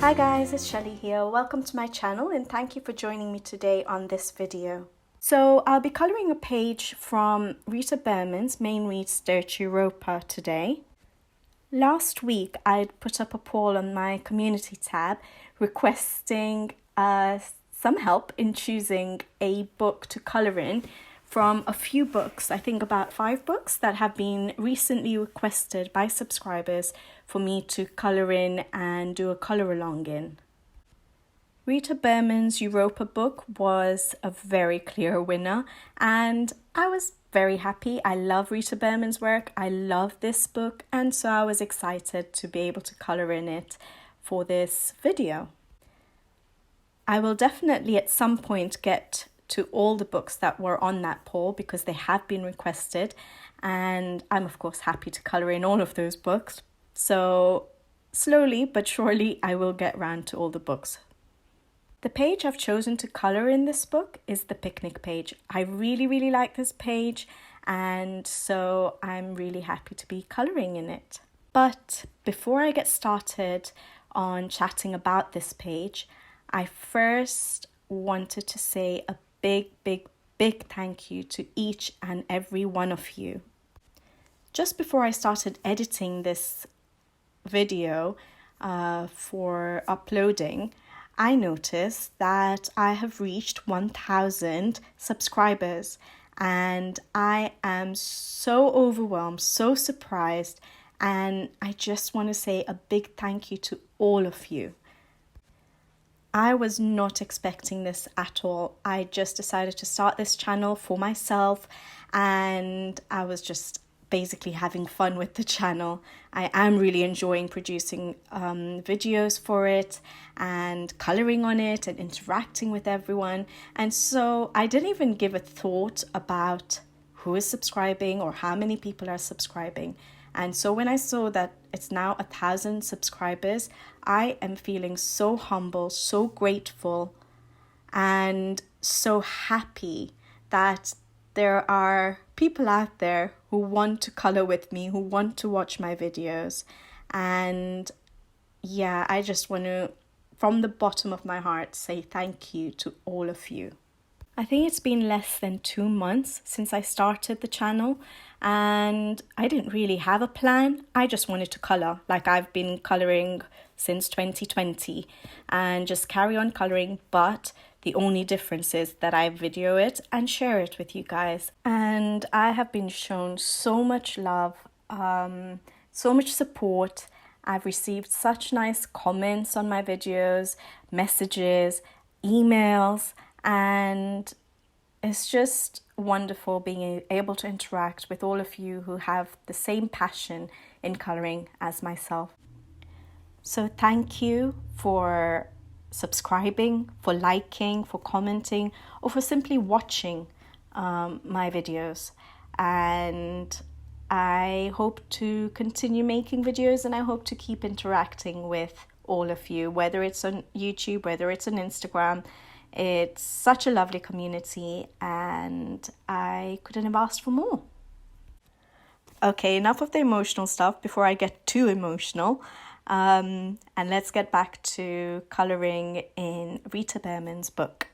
Hi guys, it's Shelly here. Welcome to my channel and thank you for joining me today on this video. So I'll be colouring a page from Rita Berman's Meine Reise Durch Europa today. Last week I'd put up a poll on my community tab requesting some help in choosing a book to colour in from a few books, I think about 5 books that have been recently requested by subscribers for me to colour in and do a colour along in. Rita Berman's Europa book was a very clear winner and I was very happy. I love Rita Berman's work, I love this book, and so I was excited to be able to colour in it for this video. I will definitely at some point get to all the books that were on that poll because they have been requested, and I'm of course happy to colour in all of those books. So slowly but surely I will get round to all the books. The page I've chosen to colour in this book is the picnic page. I really like this page, and so I'm really happy to be colouring in it. But before I get started on chatting about this page, I first wanted to say a big thank you to each and every one of you. Just before I started editing this video for uploading, I noticed that I have reached 1,000 subscribers and I am so overwhelmed, so surprised, and I just want to say a big thank you to all of you. I was not expecting this at all. I just decided to start this channel for myself and I was just basically having fun with the channel. I am really enjoying producing videos for it and colouring on it and interacting with everyone. And so I didn't even give a thought about who is subscribing or how many people are subscribing. And so when I saw that it's now 1,000 subscribers, I am feeling so humble, so grateful, and so happy that there are people out there who want to colour with me, who want to watch my videos. And yeah, I just want to, from the bottom of my heart, say thank you to all of you. I think it's been less than 2 months since I started the channel and I didn't really have a plan. I just wanted to colour, like I've been colouring since 2020 and just carry on colouring, but the only difference is that I video it and share it with you guys. And I have been shown so much love, so much support. I've received such nice comments on my videos, messages, emails, and it's just wonderful being able to interact with all of you who have the same passion in colouring as myself. So thank you for subscribing, for liking, for commenting, or for simply watching my videos. And I hope to continue making videos and I hope to keep interacting with all of you, whether it's on YouTube, whether it's on Instagram. It's such a lovely community and I couldn't have asked for more. Okay, enough of the emotional stuff before I get too emotional. And let's get back to colouring in Rita Berman's book.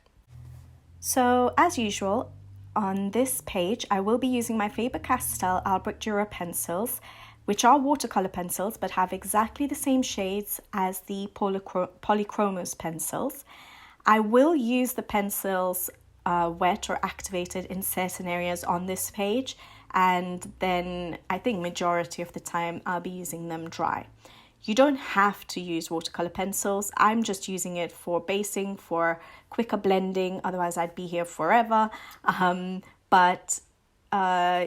So as usual, on this page I will be using my Faber Castell Albrecht Dürer pencils, which are watercolour pencils but have exactly the same shades as the Polychromos pencils. I will use the pencils wet or activated in certain areas on this page, and then I think majority of the time I'll be using them dry. You don't have to use watercolour pencils. I'm just using it for basing, for quicker blending, otherwise I'd be here forever. But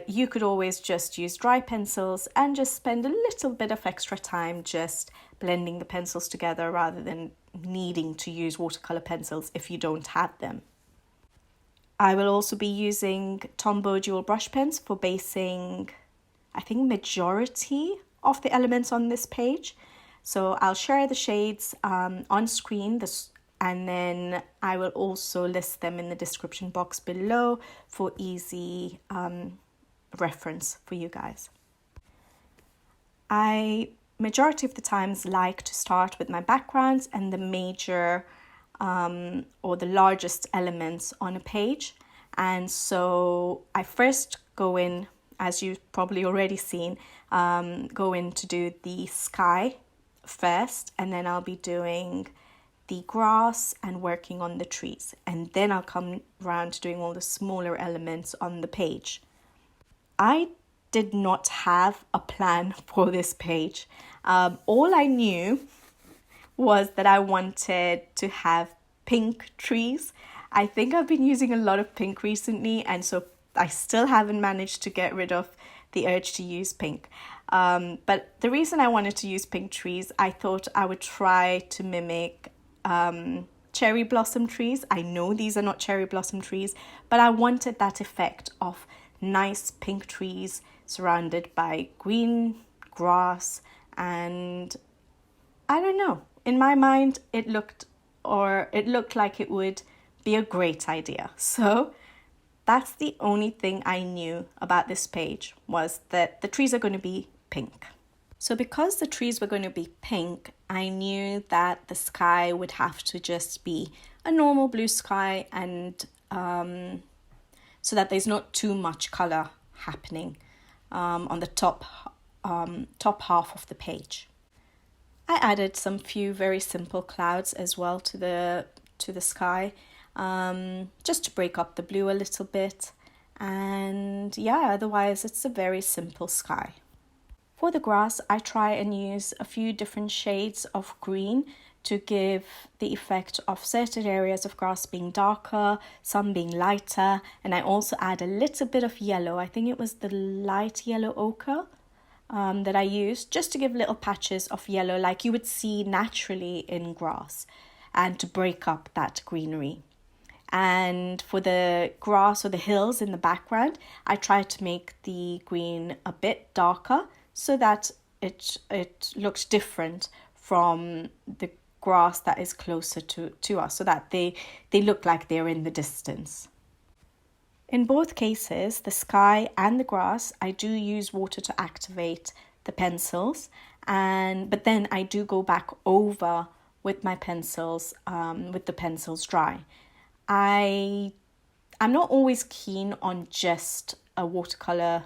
you could always just use dry pencils and just spend a little bit of extra time just blending the pencils together rather than needing to use watercolour pencils if you don't have them. I will also be using Tombow dual brush pens for basing, I think, majority of the elements on this page. So I'll share the shades on screen and then I will also list them in the description box below for easy reference for you guys. I majority of the times like to start with my backgrounds and the major or the largest elements on a page. And so I first go in, as you've probably already seen, go in to do the sky first, and then I'll be doing the grass and working on the trees, and then I'll come around to doing all the smaller elements on the page. I did not have a plan for this page. All I knew was that I wanted to have pink trees. I think I've been using a lot of pink recently, and so I still haven't managed to get rid of the urge to use pink. But the reason I wanted to use pink trees, I thought I would try to mimic cherry blossom trees. I know these are not cherry blossom trees, but I wanted that effect of nice pink trees surrounded by green grass, and I don't know, in my mind it looked like it would be a great idea. So that's the only thing I knew about this page, was that the trees are going to be pink. So because the trees were going to be pink, I knew that the sky would have to just be a normal blue sky, and so that there's not too much color happening on the top half of the page. I added some few very simple clouds as well to the sky, just to break up the blue a little bit. And yeah, otherwise it's a very simple sky. For the grass, I try and use a few different shades of green to give the effect of certain areas of grass being darker, some being lighter, and I also add a little bit of yellow. I think it was the light yellow ochre that I used, just to give little patches of yellow like you would see naturally in grass, and to break up that greenery. And for the grass or the hills in the background, I try to make the green a bit darker so that it looks different from the grass that is closer to us, so that they look like they're in the distance. In both cases, the sky and the grass, I do use water to activate the pencils, but then I do go back over with my pencils, with the pencils dry. I'm not always keen on just a watercolor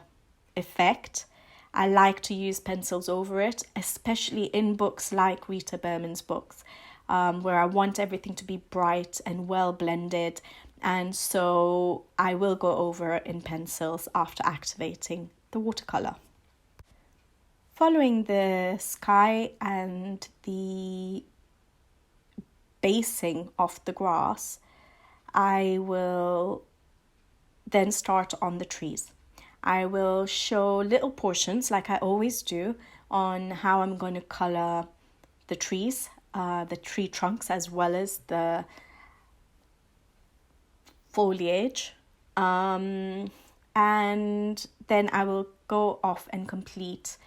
effect. I like to use pencils over it, especially in books like Rita Berman's books, where I want everything to be bright and well blended. And so I will go over in pencils after activating the watercolor. Following the sky and the basing of the grass, I will then start on the trees. I will show little portions, like I always do, on how I'm going to color the trees, the tree trunks, as well as the foliage. And then I will go off and complete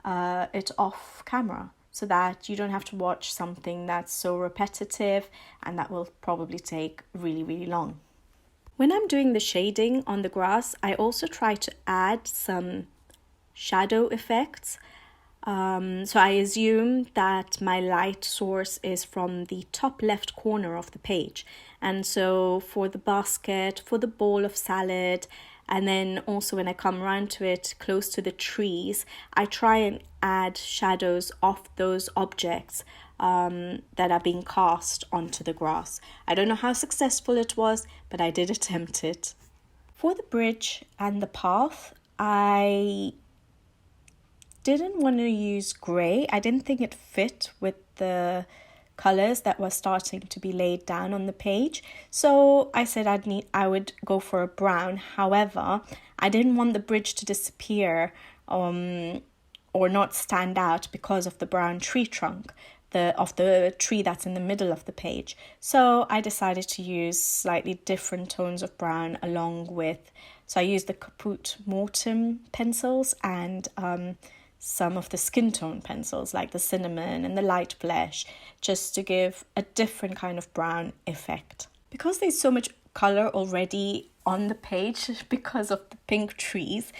it off camera, so that you don't have to watch something that's so repetitive and that will probably take really, really long. When I'm doing the shading on the grass, I also try to add some shadow effects. So I assume that my light source is from the top left corner of the page. And so for the basket, for the bowl of salad, and then also when I come around to it close to the trees, I try and add shadows of those objects that are being cast onto the grass. I don't know how successful it was, but I did attempt it. For the bridge and the path, I didn't want to use grey. I didn't think it fit with the colours that were starting to be laid down on the page. So I said I would go for a brown. However, I didn't want the bridge to disappear or not stand out because of the brown tree trunk of the tree that's in the middle of the page. So I decided to use slightly different tones of brown so I used the Caput Mortem pencils and some of the skin tone pencils like the cinnamon and the light flesh, just to give a different kind of brown effect. Because there's so much color already on the page because of the pink trees,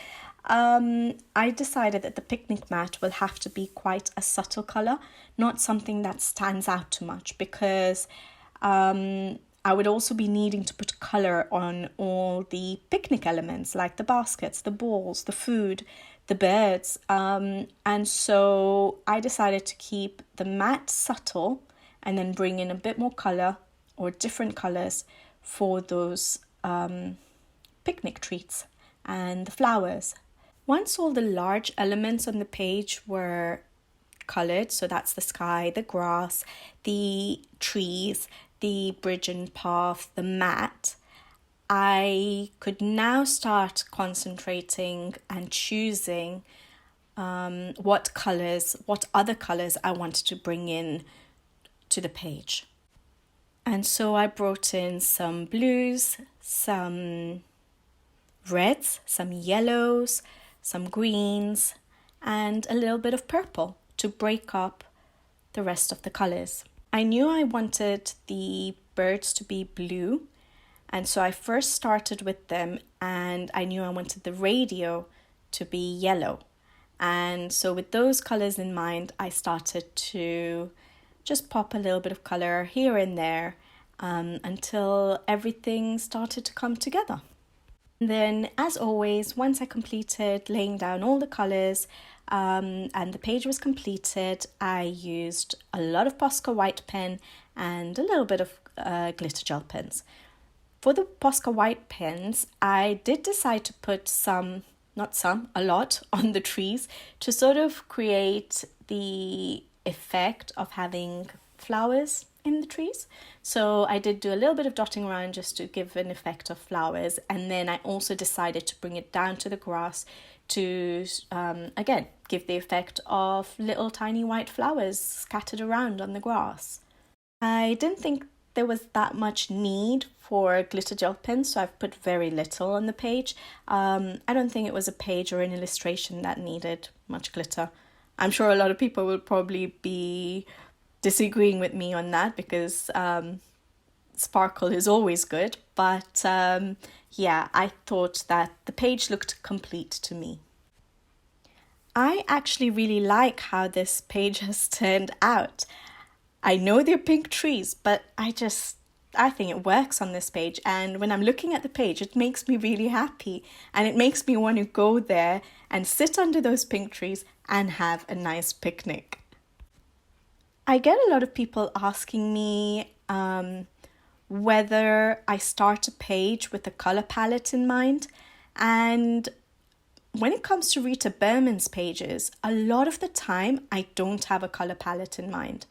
I decided that the picnic mat will have to be quite a subtle color, not something that stands out too much, because I would also be needing to put color on all the picnic elements, like the baskets, the balls, the food, the birds. And so I decided to keep the mat subtle and then bring in a bit more color or different colors for those picnic treats and the flowers. Once all the large elements on the page were colored, so that's the sky, the grass, the trees, the bridge and path, the mat, I could now start concentrating and choosing what other colors I wanted to bring in to the page. And so I brought in some blues, some reds, some yellows, some greens, and a little bit of purple to break up the rest of the colors. I knew I wanted the birds to be blue, and so I first started with them, and I knew I wanted the radio to be yellow. And so with those colors in mind, I started to just pop a little bit of color here and there until everything started to come together. And then, as always, once I completed laying down all the colors and the page was completed, I used a lot of Posca white pen and a little bit of glitter gel pens. For the Posca white pens, I did decide to put a lot on the trees to sort of create the effect of having flowers in the trees. So I did do a little bit of dotting around just to give an effect of flowers, and then I also decided to bring it down to the grass to again give the effect of little tiny white flowers scattered around on the grass. I didn't think there was that much need for glitter gel pens, so I've put very little on the page. I don't think it was a page or an illustration that needed much glitter. I'm sure a lot of people will probably be disagreeing with me on that because sparkle is always good, but yeah, I thought that the page looked complete to me. I actually really like how this page has turned out. I know they're pink trees, but I think it works on this page, and when I'm looking at the page, it makes me really happy, and it makes me want to go there and sit under those pink trees and have a nice picnic. I get a lot of people asking me whether I start a page with a color palette in mind, and when it comes to Rita Berman's pages, a lot of the time I don't have a color palette in mind.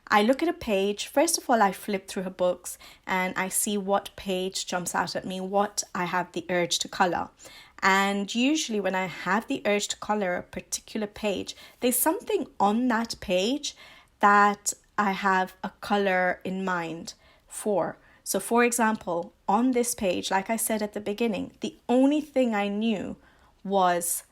I look at a page, first of all I flip through her books and I see what page jumps out at me, what I have the urge to color. And usually when I have the urge to color a particular page, there's something on that page that I have a color in mind for. So for example, on this page, like I said at the beginning, the only thing I knew was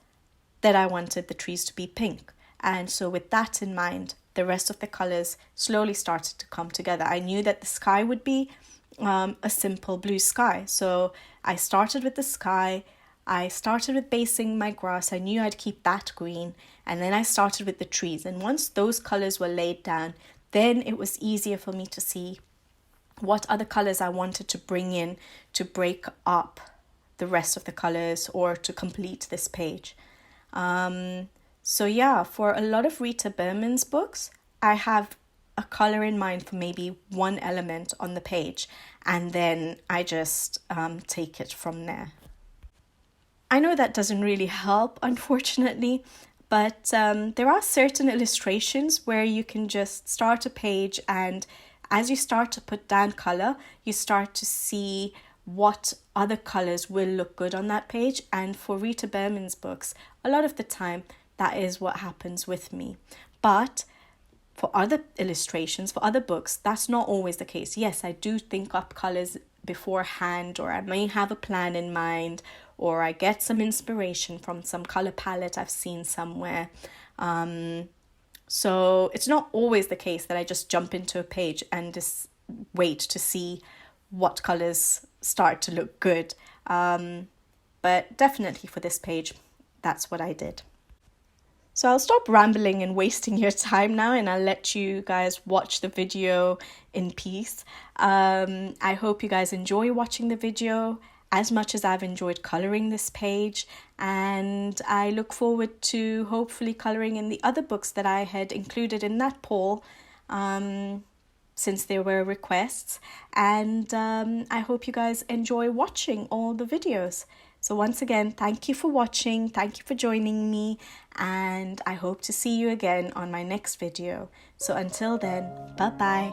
that I wanted the trees to be pink. And so with that in mind, the rest of the colors slowly started to come together. I knew that the sky would be a simple blue sky. So I started with the sky. I started with basing my grass. I knew I'd keep that green. And then I started with the trees. And once those colors were laid down, then it was easier for me to see what other colors I wanted to bring in to break up the rest of the colors or to complete this page. So yeah, for a lot of Rita Berman's books, I have a color in mind for maybe one element on the page, and then I just take it from there. I know that doesn't really help, unfortunately, but there are certain illustrations where you can just start a page, and as you start to put down color, you start to see what other colors will look good on that page. And for Rita Berman's books, a lot of the time, that is what happens with me. But for other illustrations, for other books, that's not always the case. Yes, I do think up colors beforehand, or I may have a plan in mind, or I get some inspiration from some color palette I've seen somewhere. So it's not always the case that I just jump into a page and just wait to see what colors start to look good. But definitely for this page, that's what I did. So I'll stop rambling and wasting your time now, and I'll let you guys watch the video in peace. I hope you guys enjoy watching the video as much as I've enjoyed colouring this page, and I look forward to hopefully colouring in the other books that I had included in that poll, since there were requests, and I hope you guys enjoy watching all the videos. So once again, thank you for watching, thank you for joining me, and I hope to see you again on my next video. So until then, bye-bye.